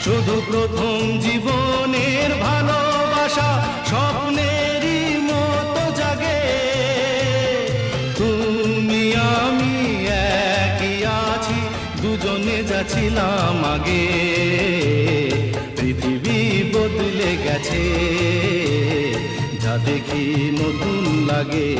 শুধু প্রথম জীবনের ভালোবাসা স্বপ্নেরই মতো জাগে। তুমি আমি একই আছি, দুজনে যাচ্ছিলাম আগে। পৃথিবী বদলে গেছে, যা দেখি নতুন লাগে।